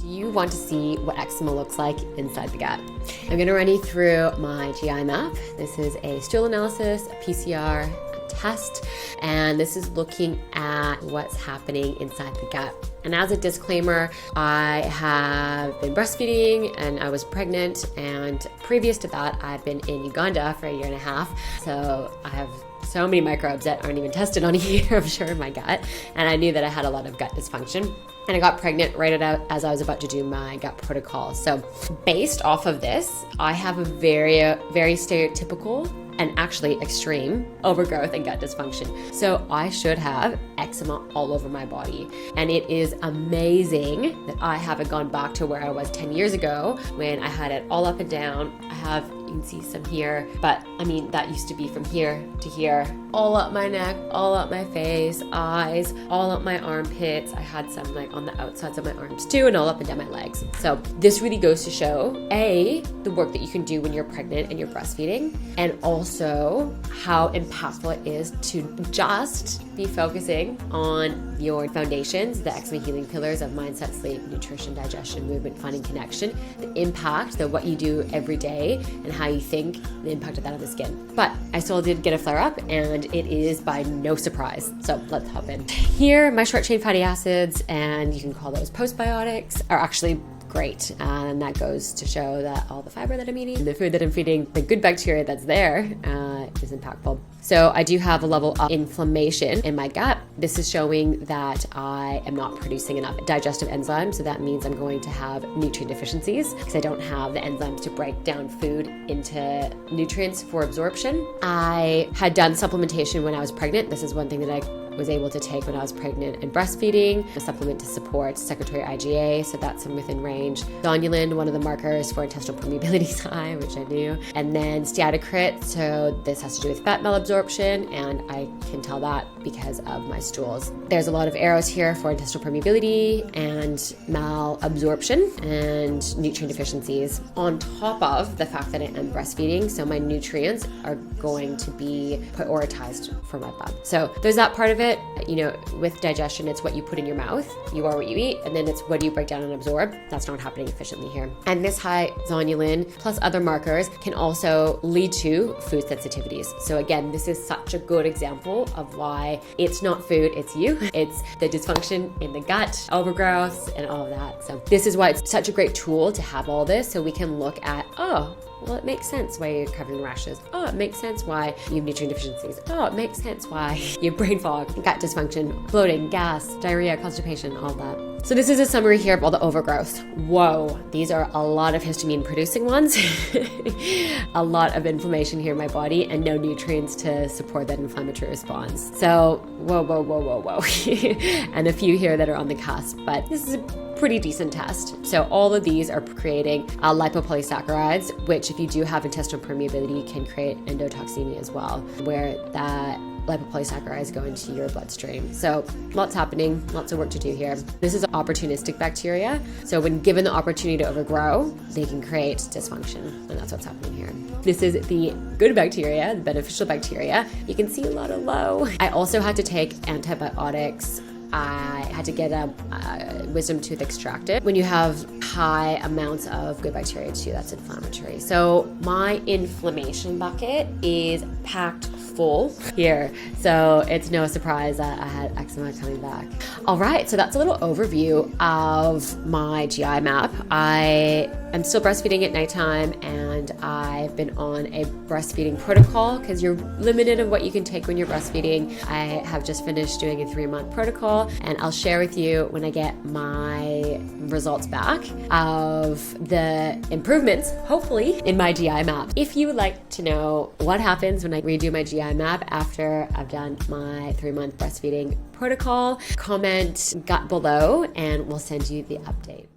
Do you want to see what eczema looks like inside the gut? I'm going to run you through my GI map. This is a stool analysis, a PCR, test, and this is looking at what's happening inside the gut. And as a disclaimer, I have been breastfeeding and I was pregnant, and previous to that I've been in Uganda for 1.5 years. So I have so many microbes that aren't even tested on here, I'm sure, in my gut. And I knew that I had a lot of gut dysfunction. And I got pregnant right as I was about to do my gut protocol. So based off of this, I have a very stereotypical and actually extreme overgrowth and gut dysfunction. So I should have eczema all over my body. And it is amazing that I haven't gone back to where I was 10 years ago when I had it all up and down. You can see some here, but I mean, that used to be from here to here, all up my neck, all up my face, eyes, all up my armpits. I had some like on the outsides of my arms too, and all up and down my legs. So this really goes to show, the work that you can do when you're pregnant and you're breastfeeding, and also how impactful it is to just be focusing on your foundations, the eczema healing pillars of mindset, sleep, nutrition, digestion, movement, finding connection, the impact of what you do every day and how you think, the impact of that on the skin. But I still did get a flare up, and it is by no surprise. So let's hop in. Here, my short chain fatty acids, and you can call those postbiotics, are actually great. And that goes to show that all the fiber that I'm eating, the food that I'm feeding, the good bacteria that's there is impactful. So I do have a level of inflammation in my gut. This is showing that I am not producing enough digestive enzymes. So that means I'm going to have nutrient deficiencies because I don't have the enzymes to break down food into nutrients for absorption. I had done supplementation when I was pregnant. This is one thing that I was able to take when I was pregnant and breastfeeding, a supplement to support secretory IgA, so that's within range. Zonulin, one of the markers for intestinal permeability, is high, which I knew. And then steatocrit, so this has to do with fat malabsorption, and I can tell that because of my stools. There's a lot of arrows here for intestinal permeability and malabsorption and nutrient deficiencies, on top of the fact that I am breastfeeding, so my nutrients are going to be prioritized for my body. So there's that part of it. With digestion, it's what you put in your mouth. You are what you eat, and then it's what do you break down and absorb. That's not happening efficiently here. And this high zonulin plus other markers can also lead to food sensitivities. So again, this is such a good example of why it's not food, it's you. It's the dysfunction in the gut, overgrowth, and all of that. So this is why it's such a great tool to have all this, so we can look at, well, it makes sense why you're covering rashes. It makes sense why you have nutrient deficiencies. It makes sense why you have brain fog, gut dysfunction, bloating, gas, diarrhea, constipation, all that. So this is a summary here of all the overgrowth. Whoa, these are a lot of histamine producing ones. A lot of inflammation here in my body, and no nutrients to support that inflammatory response. So whoa. And a few here that are on the cusp, but this is a pretty decent test. So all of these are creating lipopolysaccharides, which if you do have intestinal permeability can create endotoxemia as well, where that lipopolysaccharides go into your bloodstream. So lots happening, lots of work to do here. This is opportunistic bacteria. So when given the opportunity to overgrow, they can create dysfunction, and that's what's happening here. This is the good bacteria, the beneficial bacteria. You can see a lot of low. I also had to take antibiotics. I had to get a wisdom tooth extracted. When you have high amounts of good bacteria too, that's inflammatory. So my inflammation bucket is packed full here. So it's no surprise that I had eczema coming back. All right, so that's a little overview of my GI map. I am still breastfeeding at nighttime, and I've been on a breastfeeding protocol because you're limited of what you can take when you're breastfeeding. I have just finished doing a 3-month protocol, and I'll share with you when I get my results back of the improvements, hopefully, in my GI map. If you would like to know what happens when I redo my GI map after I've done my 3-month breastfeeding protocol, comment gut below and we'll send you the update.